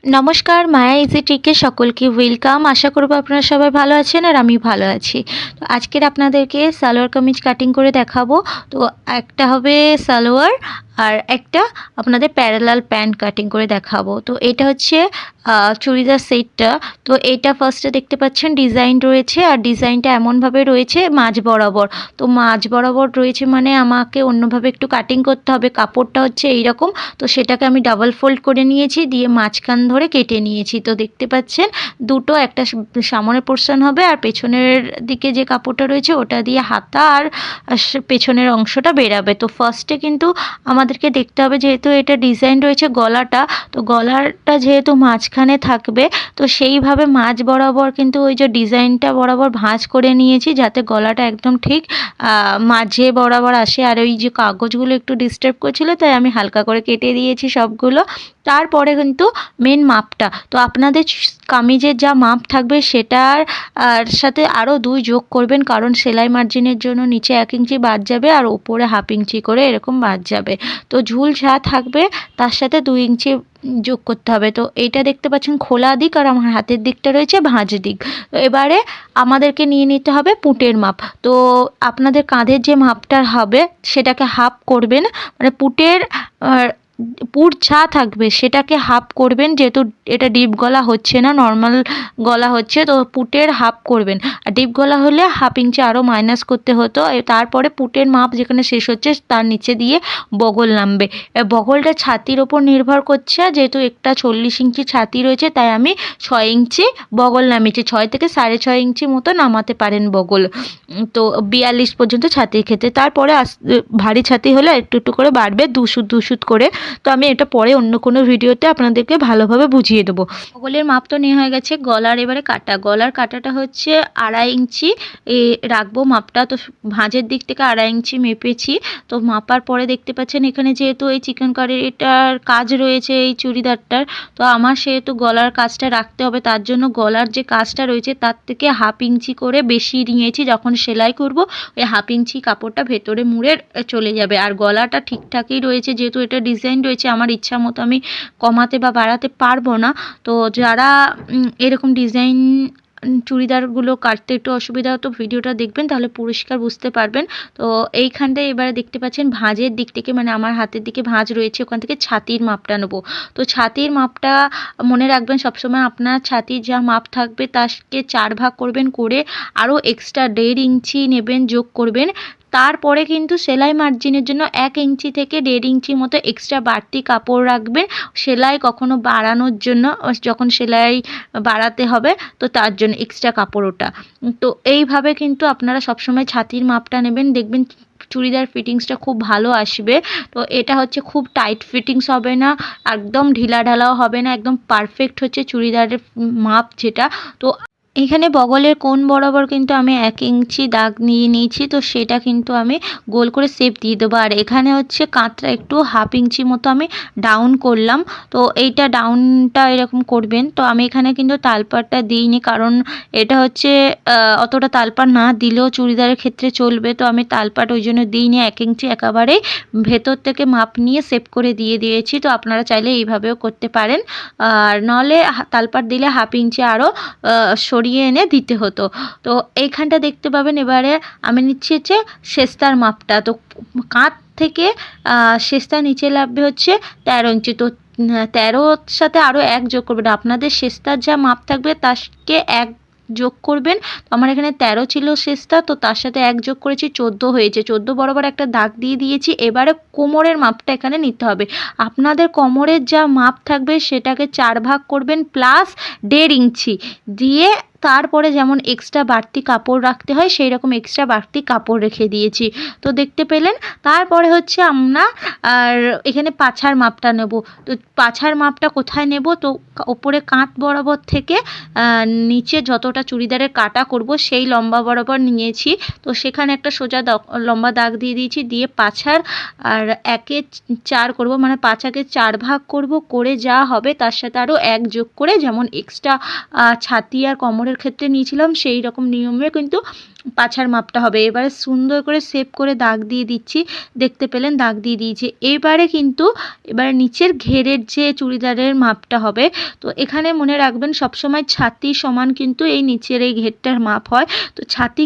নমস্কার, মায়া ইজি ট্রিকে সকলকে ওয়েলকাম। আশা করব আপনারা সবাই ভালো আছেন আর আমি ভালো আছি। তো আজকের আপনাদেরকে সালোয়ার কামিজ কাটিং করে দেখাবো। তো একটা হবে সালোয়ার আর একটা আপনাদের প্যারালাল প্যান্ট কাটিং করে দেখাবো। তো এটা হচ্ছে চুড়িদার সেটটা। তো এইটা ফার্স্টে দেখতে পাচ্ছেন ডিজাইন রয়েছে, আর ডিজাইনটা এমনভাবে রয়েছে মাঝ বরাবর। তো মাঝ বরাবর রয়েছে মানে আমাকে অন্যভাবে একটু কাটিং করতে হবে। কাপড়টা হচ্ছে এইরকম, তো সেটাকে আমি ডাবল ফোল্ড করে নিয়েছি, দিয়ে মাঝখান ধরে কেটে নিয়েছি। তো দেখতে পাচ্ছেন দুটো, একটা সামনের পোর্শন হবে আর পেছনের দিকে যে কাপড়টা রয়েছে ওটা দিয়ে হাতা আর পেছনের অংশটা বেরাবে। তো ফার্স্টে কিন্তু আমাদেরকে দেখতে হবে, যেহেতু এটা ডিজাইন রয়েছে গলাটা, তো গলাটা যেহেতু মাঝখানে থাকবে, তো সেইভাবে মাঝ বরাবর কিন্তু ওই যে ডিজাইনটা বরাবর ভাঁজ করে নিয়েছি, যাতে গলাটা একদম ঠিক মাঝে বরাবর আসে। আর ওই যে কাগজগুলো একটু ডিস্টার্ব করছিল, তাই আমি হালকা করে কেটে দিয়েছি সবগুলো। তারপরে কিন্তু মেন মাপটা, তো আপনাদের কামিজের যা মাপ থাকবে সেটার সাথে আরও 2 যোগ করবেন, কারণ সেলাই মার্জিনের জন্য নিচে 1 ইঞ্চি বাদ যাবে আর ওপরে হাফ ইঞ্চি করে এরকম বাদ যাবে। তো ঝুল যা থাকবে তার সাথে 2 ইঞ্চি যোগ করতে হবে। তো এইটা দেখতে পাচ্ছেন খোলা দিক, আর আমার হাতের দিকটা রয়েছে ভাঁজ দিক। তো এবারে আমাদেরকে নিয়ে নিতে হবে পুটের মাপ। তো আপনাদের কাঁধের যে মাপটা হবে সেটাকে হাফ করবেন, মানে পুটের পুট যা থাকবে সেটাকে হাফ করবেন, যেহেতু এটা ডিপ গলা হচ্ছে না, নর্মাল গলা হচ্ছে, তো পুটের হাফ করবেন। আর ডিপ গলা হলে হাফ ইঞ্চি আরও মাইনাস করতে হতো। তারপরে পুটের মাপ যেখানে শেষ হচ্ছে তার নিচে দিয়ে বগল নামবে। বগলটা ছাতির ওপর নির্ভর করছে, যেহেতু একটা 40 ইঞ্চি ছাতি রয়েছে তাই আমি 6 ইঞ্চি বগল নামিয়েছি। 6 থেকে 6.5 ইঞ্চি মতো নামাতে পারেন বগল। তো 42 পর্যন্ত ছাতির ক্ষেত্রে। তারপরে ভারী ছাতি হলে একটু একটু করে বাড়বে, দুশুদ দুশুদ করে। তো আমি এটা পরে অন্য কোনো ভিডিওতে আপনাদেরকে ভালোভাবে বুঝিয়ে দেবো। বগলের মাপ তো নেওয়া হয়ে গেছে। গলার এবারে কাটা, গলার কাটাটা হচ্ছে 2.5 ইঞ্চি রাখবো মাপটা। তো ভাঁজের দিক থেকে 2.5 ইঞ্চি মেপেছি। তো মাপার পরে দেখতে পাচ্ছেন এখানে যেহেতু এই চিকেনকারিটার কাজ রয়েছে এই চুড়িদারটার, তো আমার সেহেতু গলার কাজটা রাখতে হবে। তার জন্য গলার যে কাজটা রয়েছে তার থেকে হাফ ইঞ্চি করে বেশি নিয়েছি। যখন সেলাই করব ওই হাফ ইঞ্চি কাপড়টা ভেতরে মুড়ে চলে যাবে। আর গলাটা ঠিকঠাকই রয়েছে, যেহেতু এটা ডিজাইন রয়েছে, আমার ইচ্ছা মতো আমি কমাতে বা বাড়াতে পারবো না। তো যারা এরকম ডিজাইন চুড়িদারগুলো কাটতে একটু অসুবিধা হতো, ভিডিওটা দেখবেন তাহলে পরিষ্কার বুঝতে পারবেন। তো এইখানটায় এবারে দেখতে পাচ্ছেন ভাঁজের দিক থেকে, মানে আমার হাতের দিকে ভাঁজ রয়েছে, ওখান থেকে ছাতির মাপটা নেবো। তো ছাতির মাপটা মনে রাখবেন সবসময়, আপনার ছাতির যা মাপ থাকবে তাকে 4 ভাগ করবেন, করে আরও এক্সট্রা 1.5 ইঞ্চি নেবেন, যোগ করবেন। তারপরে কিন্তু সেলাই মার্জিনের জন্য 1 ইঞ্চি থেকে 1.5 ইঞ্চি মতো এক্সট্রা বাড়তি কাপড় রাখবেন, সেলাই কখনো বাড়ানোর জন্য, যখন সেলাই বাড়াতে হবে তো তার জন্য এক্সট্রা কাপড় ওটা। তো এইভাবে কিন্তু আপনারা সবসময় ছাতির মাপটা নেবেন, দেখবেন চুড়িদার ফিটিংসটা খুব ভালো আসবে। তো এটা হচ্ছে খুব টাইট ফিটিংস হবে না, একদম ঢিলা ঢালাও হবে না, একদম পারফেক্ট হচ্ছে চুড়িদারের মাপ যেটা। তো এখানে বগলের কোণ বরাবর কিন্তু আমি 1 ইঞ্চি দাগ নিয়ে নিয়েছি, তো সেটা কিন্তু আমি গোল করে শেপ দিয়ে দেবো। আর এখানে হচ্ছে কাঁধটা একটু হাফ ইঞ্চি মতো আমি ডাউন করলাম। তো এইটা ডাউনটা এরকম করবেন। তো আমি এখানে কিন্তু তালপাটটা দিইনি, কারণ এটা হচ্ছে অতটা তালপাট না দিলেও চুড়িদারের ক্ষেত্রে চলবে। তো আমি তালপাট ওই জন্য দিইনি, 1 ইঞ্চি একেবারেই ভেতর থেকে মাপ নিয়ে শেপ করে দিয়েছি। তো আপনারা চাইলে এইভাবেও করতে পারেন, আর নাহলে তালপাট দিলে হাফ ইঞ্চি আরও সরিয়ে এনে দিতে হতো। তো এইখানটা দেখতে পাবেন এবারে আমি নিচ্ছি হচ্ছে সেস্তার মাপটা। তো কাঁধ থেকে সেস্তা নিচে লাগবে হচ্ছে 13 ইঞ্চি। তো 13 সাথে আরও 1 যোগ করবেন, আপনাদের সেস্তার যা মাপ থাকবে তাকে 1 যোগ করবেন। তো আমার এখানে 13 ছিল সেস্তা, তো তার সাথে 1 যোগ করেছি, 14 হয়েছে। 14 বরাবর একটা দাগ দিয়ে দিয়েছি। এবারে কোমরের মাপটা এখানে নিতে হবে। আপনাদের কোমরের যা মাপ থাকবে সেটাকে 4 ভাগ করবেন প্লাস 1.5 ইঞ্চি দিয়ে, তারপরে যেমন এক্সট্রা বাড়তি কাপড় রাখতে হয় সেই রকম এক্সট্রা বাড়তি কাপড় রেখে দিয়েছি। তো দেখতে পেলেন। তারপরে হচ্ছে আমরা আর এখানে পাছার মাপটা নেব। তো পাছার মাপটা কোথায় নেব, তো ওপরে কাঁধ বরাবর থেকে নিচে যতটা চুড়িদারের কাটা করব সেই লম্বা বরাবর নিয়েছি। তো সেখানে একটা সোজা লম্বা দাগ দিয়ে দিয়েছি, দিয়ে পাছার আর 1-এ 4 করব, মানে পাছাকে 4 ভাগ করব, করে যা হবে তার সাথে আরও 1 যোগ করে, যেমন এক্সট্রা ছাতি আর কোমরের সালোয়ারের ক্ষেত্রে নিয়েছিলাম সেই রকম নিয়মে কিন্তু পাছার মাপটা হবে। এবারে সুন্দর করে শেপ করে দাগ দিয়ে দিচ্ছি, দেখতে পেলেন দাগ দিয়ে দিয়েছি। এবারে নিচের ঘেরের যে চুড়িদারের মাপটা হবে, তো এখানে মনে রাখবেন সবসময় ছাতি সমান কিন্তু এই নিচের এই ঘেরটার মাপ হয়। তো ছাতি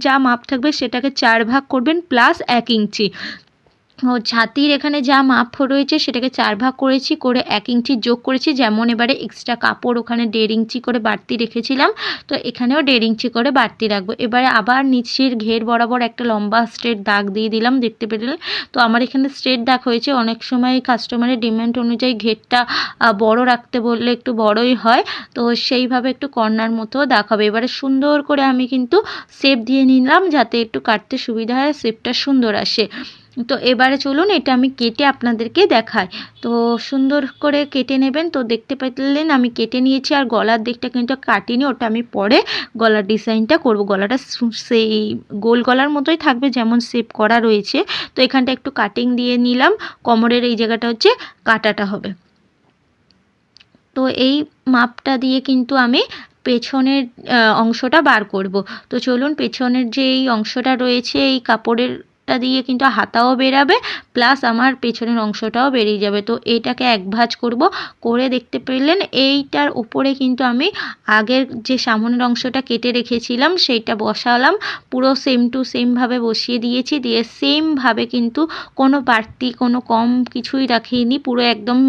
যা মাপ থাকবে সেটাকে 4 ভাগ করবেন প্লাস 1 ইঞ্চি। ও ছাতির এখানে যা মাপ রয়েছে সেটাকে 4 ভাগ করেছি, করে 1 ইঞ্চি যোগ করেছি। যেমন এবারে এক্সট্রা কাপড় ওখানে 1.5 ইঞ্চি করে বাড়তি রেখেছিলাম, তো এখানেও 1.5 ইঞ্চি করে বাড়তি রাখবো। এবারে আবার নিচের ঘের বরাবর একটা লম্বা স্ট্রেট দাগ দিয়ে দিলাম, দেখতে পেলেন। তো আমার এখানে স্ট্রেট দাগ হয়েছে। অনেক সময় কাস্টমারের ডিমান্ড অনুযায়ী ঘেরটা বড় রাখতে বললে একটু বড়ই হয়, তো সেইভাবে একটু কর্নার মতো দাগ হবে। এবারে সুন্দর করে আমি কিন্তু শেপ দিয়ে নিলাম যাতে একটু কাটতে সুবিধা হয়, শেপটা সুন্দর আসে। তো এবারে চলুন এটা আমি কেটে আপনাদেরকে দেখাই। তো সুন্দর করে কেটে নেবেন। তো দেখতে পেলেন আমি কেটে নিয়েছি, আর গলার দিকটা কিন্তু কাটিনি, ওটা আমি পরে গলার ডিজাইনটা করব। গলাটা সেই গোল গলার মতোই থাকবে যেমন শেপ করা রয়েছে। তো এখানটা একটু কাটিং দিয়ে নিলাম, কোমরের এই জায়গাটা হচ্ছে কাটাটা হবে। তো এই মাপটা দিয়ে কিন্তু আমি পেছনের অংশটা বার করব। তো চলুন, পেছনের যে এই অংশটা রয়েছে এই কাপড়েরটা দিয়ে কিন্তু হাতাও বেরাবে, প্লাস আমার পেছনের অংশটাও বেরিয়ে যাবে। তো এইটাকে এক ভাঁজ করব, করে দেখতে পেলেন এইটার উপরে কিন্তু আমি আগের যে সামনের অংশটা কেটে রেখেছিলাম সেইটা বসালাম, পুরো সেম টু সেমভাবে বসিয়ে দিয়েছি। দিয়ে সেমভাবে কিন্তু কোনো বাড়তি কোনো কম কিছুই রাখিনি, পুরো একদম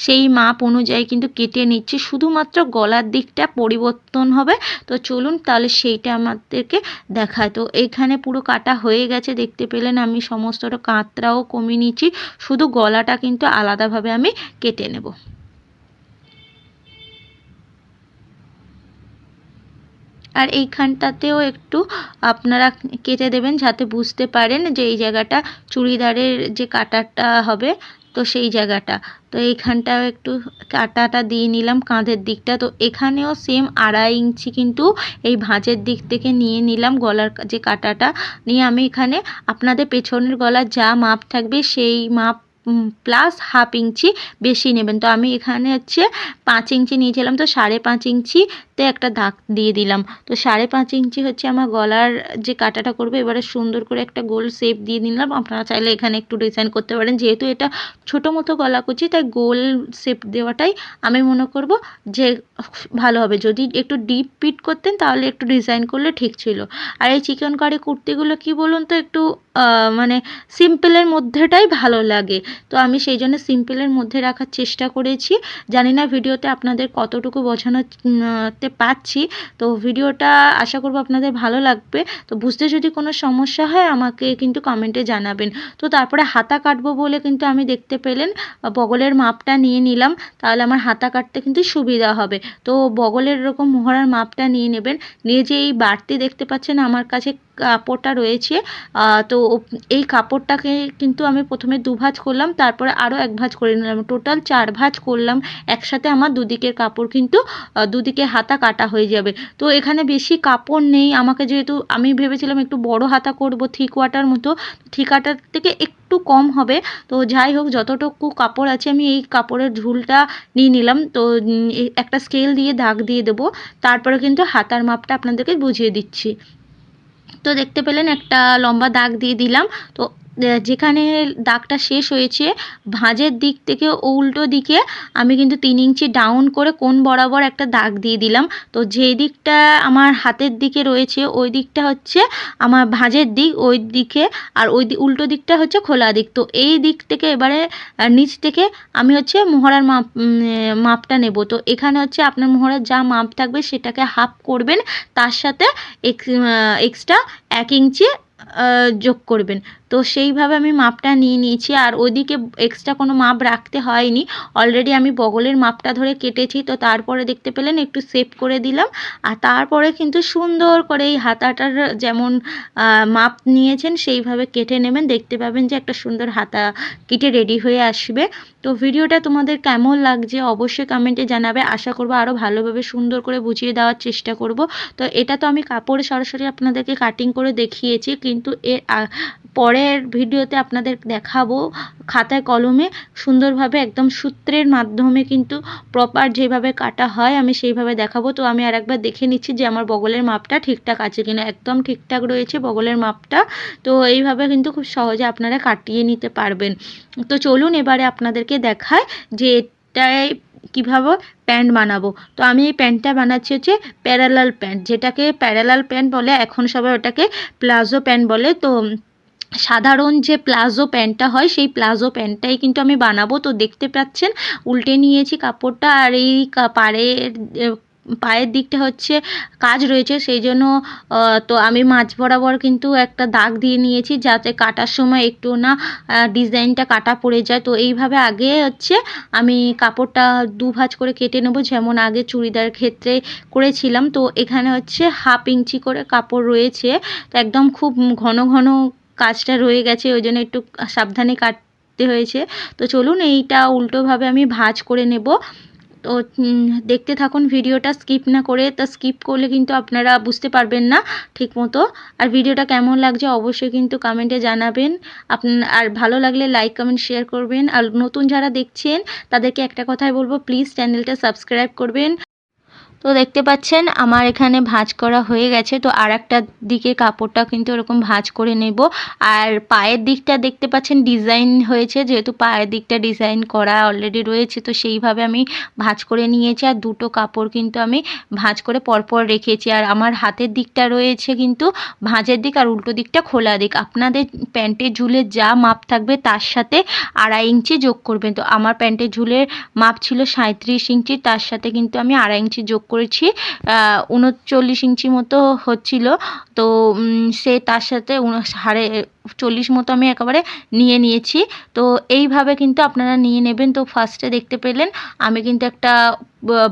সেই মাপ অনুযায়ী কিন্তু কেটে নিচ্ছি, শুধুমাত্র গলার দিকটা পরিবর্তন হবে। তো চলুন তাহলে সেইটা আমাদেরকে দেখায়। তো এইখানে পুরো কাটা হয়ে গেছে, দেখতে পেলেন আমি সমস্তটা কাঁতরাও কমিয়ে নিচ্ছি, শুধু গলাটা কিন্তু আলাদাভাবে আমি কেটে নেব। আর এইখানটাতেও একটু আপনারা কেটে দেবেন যাতে বুঝতে পারেন যে এই জায়গাটা চুড়িদারের যে কাটাটা হবে, তো সেই জায়গাটা। তো এইখানটাও একটু কাটাটা দিয়ে নিলাম কাঁধের দিকটা। তো এখানেও সেম 2.5 ইঞ্চি কিন্তু এই ভাঁজের দিক থেকে নিয়ে নিলাম, গলার যে কাটাটা নিয়ে আমি এখানে আপনাদের পেছনের গলার যা মাপ থাকবে সেই মাপ প্লাস 1/2 ইঞ্চি বেশি নেবেন। তো আমি এখানে হচ্ছে 5 ইঞ্চি নিয়েছিলাম, তো 5.5 ইঞ্চিতে একটা দাগ দিয়ে দিলাম। তো 5.5 ইঞ্চি হচ্ছে আমার গলার যে কাটাটা করবে। এবারে সুন্দর করে একটা গোল শেপ দিয়ে নিলাম। আপনারা চাইলে এখানে একটু ডিজাইন করতে পারেন, যেহেতু এটা ছোটো মতো গলা কুচি তাই গোল শেপ দেওয়াটাই আমি মনে করব যে ভালো হবে। যদি একটু ডিপ পিট করতেন তাহলে একটু ডিজাইন করলে ঠিক ছিল। আর এই চিকেনকারি কুর্তিগুলো কি বলুন তো একটু মানে সিম্পলের মধ্যেটাই ভালো লাগে, তো আমি সেই জন্য সিম্পলের মধ্যে রাখার চেষ্টা করেছি। জানি না ভিডিওতে আপনাদের কতটুকু বোঝানোতে পারছি। তো ভিডিওটা আশা করব আপনাদের ভালো লাগবে। তো বুঝতে যদি কোনো সমস্যা হয় আমাকে কিন্তু কমেন্টে জানাবেন। তো তারপরে হাতা কাটবো বলে কিন্তু আমি দেখতে পেলেন বগলের মাপটা নিয়ে নিলাম, তাহলে আমার হাতা কাটতে কিন্তু সুবিধা হবে। তো বগলের এরকম মোহরার মাপটা নিয়ে নেবেন, নিয়ে যে এই বাড়তি দেখতে পাচ্ছেন আমার কাছে কাপড়টা রয়েছে, তো এই কাপড়টাকে কিন্তু আমি প্রথমে 2 ভাঁজ করলাম, তারপরে আরও 1 ভাঁজ করে নিলাম, টোটাল 4 ভাঁজ করলাম। একসাথে আমার দুদিকের কাপড় কিন্তু দুদিকে হাতা কাটা হয়ে যাবে। তো এখানে বেশি কাপড় নেই, আমাকে যেহেতু আমি ভেবেছিলাম একটু বড় হাতা করব, থ্রি কোয়ার্টার মতো, থ্রি কোয়ার্টার থেকে একটু কম হবে। তো যাই হোক, যতটুকু কাপড় আছে আমি এই কাপড়ের ঝুলটা নিয়ে নিলাম। তো একটা স্কেল দিয়ে দাগ দিয়ে দেবো, তারপরে কিন্তু হাতার মাপটা আপনাদেরকে বুঝিয়ে দিচ্ছি। তো দেখতে পেলেন একটা লম্বা দাগ দিয়ে দিলাম। তো যেখানে দাগটা শেষ হয়েছে ভাঁজের দিক থেকে উল্টো দিকে আমি কিন্তু 3 ইঞ্চি ডাউন করে কোণ বরাবর একটা দাগ দিয়ে দিলাম। তো যেই দিকটা আমার হাতের দিকে রয়েছে ওই দিকটা হচ্ছে আমার ভাঁজের দিক, ওই দিকে, আর ওই উল্টো দিকটা হচ্ছে খোলা দিক। তো এই দিক থেকে এবারে নিচ থেকে আমি হচ্ছে মোহরার মাপটা নেব। তো এখানে হচ্ছে আপনার মোহরার যা মাপ থাকবে সেটাকে হাফ করবেন, তার সাথে এক্সট্রা 1 ইঞ্চি যোগ করবেন। তো সেইভাবে আমি মাপটা নিয়ে নিয়েছি, আর ওইদিকে এক্সট্রা কোনো মাপ রাখতে হয়নি, অলরেডি আমি বগলের মাপটা ধরে কেটেছি। তো তারপরে দেখতে পেলেন একটু শেপ করে দিলাম, আর তারপরে কিন্তু সুন্দর করে এই হাতাটার যেমন মাপ নিয়েছেন সেইভাবে কেটে নেবেন, দেখতে পাবেন যে একটা সুন্দর হাতা কেটে রেডি হয়ে আসবে। তো ভিডিওটা তোমাদের কেমন লাগছে অবশ্যই কমেন্টে জানাবে। আশা করব আরও ভালোভাবে সুন্দর করে বুঝিয়ে দেওয়ার চেষ্টা করব। তো এটা তো আমি কাপড়ে সরাসরি আপনাদেরকে কাটিং করে দেখিয়েছি, কিন্তু এর পরের ভিডিওতে আপনাদের দেখাবো খাতায় কলমে সুন্দরভাবে একদম সূত্রের মাধ্যমে কিন্তু প্রপার যেভাবে কাটা হয় আমি সেইভাবে দেখাবো। তো আমি আরেকবার দেখে নিচ্ছি যে আমার বগলের মাপটা ঠিকঠাক আছে কিনা। একদম ঠিকঠাক রয়েছে বগলের মাপটা। তো এইভাবে কিন্তু খুব সহজে আপনারা কাটিয়ে নিতে পারবেন। তো চলুন এবারে আপনাদেরকে দেখায় যে এটাই কীভাবে প্যান্ট বানাবো। তো আমি এই প্যান্টটা বানাচ্ছি হচ্ছে প্যারালাল প্যান্ট, যেটাকে প্যারালাল প্যান্ট বলে, এখন সবাই ওটাকে প্লাজো প্যান্ট বলে। তো সাধারণ যে প্লাজো প্যান্টটা হয় সেই প্লাজো প্যান্টটাই কিন্তু আমি বানাবো। তো দেখতে পাচ্ছেন উল্টে নিয়েছি কাপড়টা, আর এই পায়ের দিকটা হচ্ছে কাজ রয়েছে, সেই জন্য তো আমি মাঝ বরাবর কিন্তু একটা দাগ দিয়ে নিয়েছি যাতে কাটার সময় একটু না ডিজাইনটা কাটা পড়ে যায়। তো এইভাবে আগে হচ্ছে আমি কাপড়টা দুভাঁজ করে কেটে নেবো, যেমন আগে চুড়িদার ক্ষেত্রে করেছিলাম। তো এখানে হচ্ছে 1/2 ইঞ্চি করে কাপড় রয়েছে, তো একদম খুব ঘন ঘন কাজটা রয়ে গেছে, ওই জন্য একটু সাবধানে কাটতে হয়েছে। তো চলুন এইটা উল্টোভাবে আমি ভাঁজ করে নেব। তো দেখতে থাকুন ভিডিওটা স্কিপ না করে। তা স্কিপ করলে কিন্তু আপনারা বুঝতে পারবেন না ঠিক মতো। আর ভিডিওটা কেমন লাগছে অবশ্যই কিন্তু কমেন্টে জানাবেন। আর ভালো লাগলে লাইক কমেন্ট শেয়ার করবেন। আর নতুন যারা দেখছেন তাদেরকে একটা কথাই বলবো, প্লিজ চ্যানেলটা সাবস্ক্রাইব করবেন। তো দেখতে পাচ্ছেন আমার এখানে ভাঁজ করা হয়ে গেছে। তো আর একটা দিকে কাপড়টা কিন্তু এরকম ভাঁজ করে নেব। আর পায়ের দিকটা দেখতে পাচ্ছেন ডিজাইন হয়েছে, যেহেতু পায়ের দিকটা ডিজাইন করা অলরেডি রয়েছে, তো সেইভাবে আমি ভাঁজ করে নিয়েছি। আর দুটো কাপড় কিন্তু আমি ভাঁজ করে পরপর রেখেছি। আর আমার হাতের দিকটা রয়েছে কিন্তু ভাঁজের দিক, আর উল্টো দিকটা খোলা দিক। আপনাদের প্যান্টের ঝুলের যা মাপ থাকবে তার সাথে 2.5 ইঞ্চি যোগ করবেন। তো আমার প্যান্টের ঝুলের মাপ ছিল 37 ইঞ্চি, তার সাথে কিন্তু আমি 2.5 ইঞ্চি যোগ করেছি, 39 ইঞ্চি মতো হচ্ছিল। তো সে তার সাথে 40 মতো আমি একেবারে নিয়ে নিয়েছি। তো এইভাবে কিন্তু আপনারা নিয়ে নেবেন। তো ফার্স্টে দেখতে পেলেন আমি কিন্তু একটা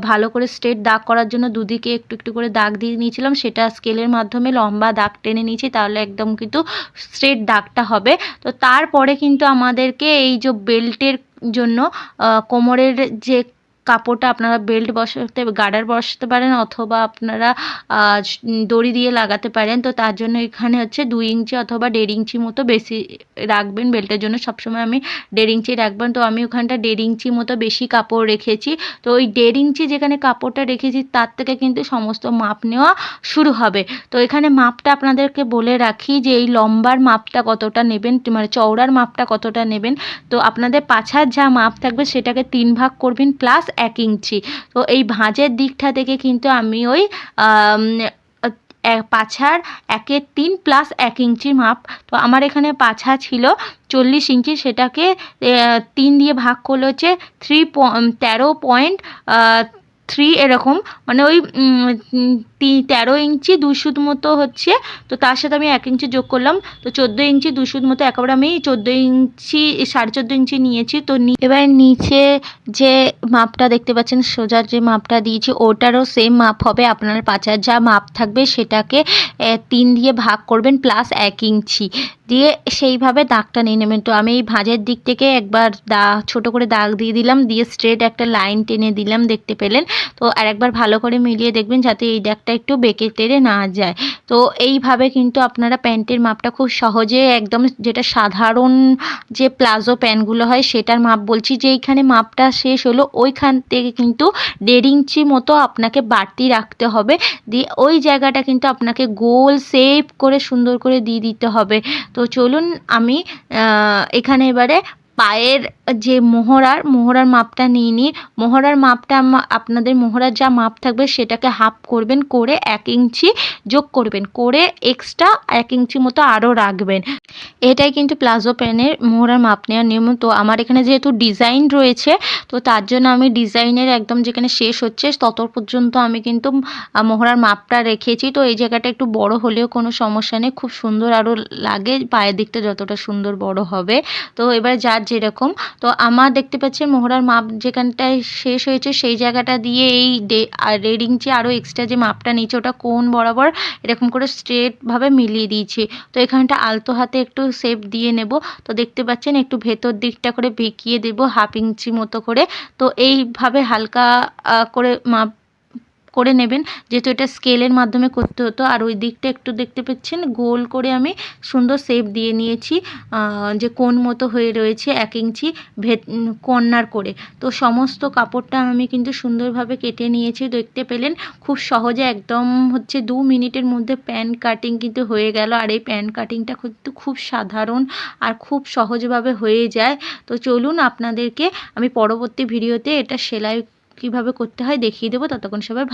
ভালো করে স্ট্রেট দাগ করার জন্য দুদিকে একটু একটু করে দাগ দিয়ে নিয়েছিলাম, সেটা স্কেলের মাধ্যমে লম্বা দাগ টেনে নিয়েছি, তাহলে একদম কিন্তু স্ট্রেট দাগটা হবে। তো তারপরে কিন্তু আমাদেরকে এই যে বেল্টের জন্য কোমরের যে কাপড়টা আপনারা বেল্ট বসাতে গার্ডার বসাতে পারেন, অথবা আপনারা দড়ি দিয়ে লাগাতে পারেন। তো তার জন্য এখানে হচ্ছে 2 ইঞ্চি অথবা 1.5 ইঞ্চি মতো বেশি রাখবেন। বেল্টের জন্য সবসময় আমি 1.5 ইঞ্চি রাখবেন। তো আমি ওখানটা 1.5 ইঞ্চি মতো বেশি কাপড় রেখেছি। তো ওই 1.5 ইঞ্চি যেখানে কাপড়টা রেখেছি তার থেকে কিন্তু সমস্ত মাপ নেওয়া শুরু হবে। তো এখানে মাপটা আপনাদেরকে বলে রাখি যে এই লম্বার মাপটা কতটা নেবেন, মানে চওড়ার মাপটা কতটা নেবেন। তো আপনাদের পাছার যা মাপ থাকবে সেটাকে 3 ভাগ করবেন প্লাস 1 ইঞ্চি। তো এই ভাঁজের দিকটা থেকে কিন্তু আমি ওই পাছার 1/3 প্লাস 1 ইঞ্চি মাপ। তো আমার এখানে পাছা ছিল 40 ইঞ্চি, সেটাকে 3 দিয়ে ভাগ করলে হচ্ছে 13.3 এরকম, মানে ওই 13 ইঞ্চি 2 সুত মতো হচ্ছে। তো তার সাথে আমি 1 ইঞ্চি যোগ করলাম, তো 14 ইঞ্চি 2 সুত মতো একেবারে আমি 14 ইঞ্চি 14.5 ইঞ্চি নিয়েছি। তো এবার নিচে যে মাপটা দেখতে পাচ্ছেন সোজার যে মাপটা দিয়েছি ওটারও সেম মাপ হবে। আপনার পাছার যা মাপ থাকবে সেটাকে 3 দিয়ে ভাগ করবেন প্লাস 1 ইঞ্চি দিয়ে সেইভাবে দাগটা নিয়ে নেবেন। তো আমি এই ভাঁজের দিক থেকে একবার ছোট করে দাগ দিয়ে দিলাম, দিয়ে স্ট্রেট একটা লাইন টেনে দিলাম, দেখতে পেলেন। তো আর একবার ভালো করে মিলিয়ে দেখবেন যাতে এই দাগটা একটু বেঁকে টেরে না যায়। তো এইভাবে কিন্তু আপনারা প্যান্টের মাপটা খুব সহজে একদম, যেটা সাধারণ যে প্লাজো প্যান্টগুলো হয় সেটার মাপ বলছি, যে এইখানে মাপটা শেষ হলো ওইখান থেকে কিন্তু 1.5 ইঞ্চি মতো আপনাকে বাড়তি রাখতে হবে, দিয়ে ওই জায়গাটা কিন্তু আপনাকে গোল শেপ করে সুন্দর করে দিয়ে দিতে হবে। তো চলুন আমি এখানে এবারে পায়ের যে মোহরার মাপটা নিয়ে নিই। মোহরার মাপটা আপনাদের মোহরার যা মাপ থাকবে সেটাকে হাফ করবেন, করে 1 ইঞ্চি যোগ করবেন, করে এক্সট্রা 1 ইঞ্চি মতো আরও রাখবেন। এটাই কিন্তু প্লাজো প্যান্টের মোহরার মাপ নেওয়ার নিয়ম। তো আমার এখানে যেহেতু ডিজাইন রয়েছে, তো তার জন্য আমি ডিজাইনের একদম যেখানে শেষ হচ্ছে তত পর্যন্ত আমি কিন্তু মোহরার মাপটা রেখেছি। তো এই জায়গাটা একটু বড় হলেও কোনো সমস্যা নেই, খুব সুন্দর আরও লাগে, পায়ের দিকটা যতটা সুন্দর বড় হবে। তো এবার যার যেরকম, তো আমার দেখতে পাচ্ছি মোহরার মাপ যেখানটায় শেষ হয়েছে সেই জায়গাটা দিয়ে এই 1.5 ইঞ্চি আরও এক্সট্রা যে মাপটা নিচে ওটা কোণ বরাবর এরকম করে স্ট্রেটভাবে মিলিয়ে দিয়েছি। তো এখানটা আলতো হাতে একটু শেপ দিয়ে নেব। তো দেখতে পাচ্ছেন একটু ভেতর দিকটা করে বেঁকিয়ে দেব 1/2 ইঞ্চি মতো করে। তো এইভাবে হালকা করে মাপ করে নেবেন, যেহেতু এটা স্কেলের মাধ্যমে করতে হতো। আর ওই দিকটা একটু দেখতে পাচ্ছেন গোল করে আমি সুন্দর শেপ দিয়ে নিয়েছি, যে কোণ মতো হয়ে রয়েছে 1 ইঞ্চি কর্নার করে। তো সমস্ত কাপড়টা আমি কিন্তু সুন্দরভাবে কেটে নিয়েছি, দেখতে পেলেন। খুব সহজে একদম হচ্ছে 2 মিনিটের মধ্যে প্যান্ট কাটিং কিন্তু হয়ে গেল। আর এই প্যান্ট কাটিংটা কিন্তু খুব সাধারণ আর খুব সহজভাবে হয়ে যায়। তো চলুন আপনাদেরকে আমি পরবর্তী ভিডিওতে এটা সেলাই কীভাবে করতে হয় দেখিয়ে দেবো। ততক্ষণ সবাই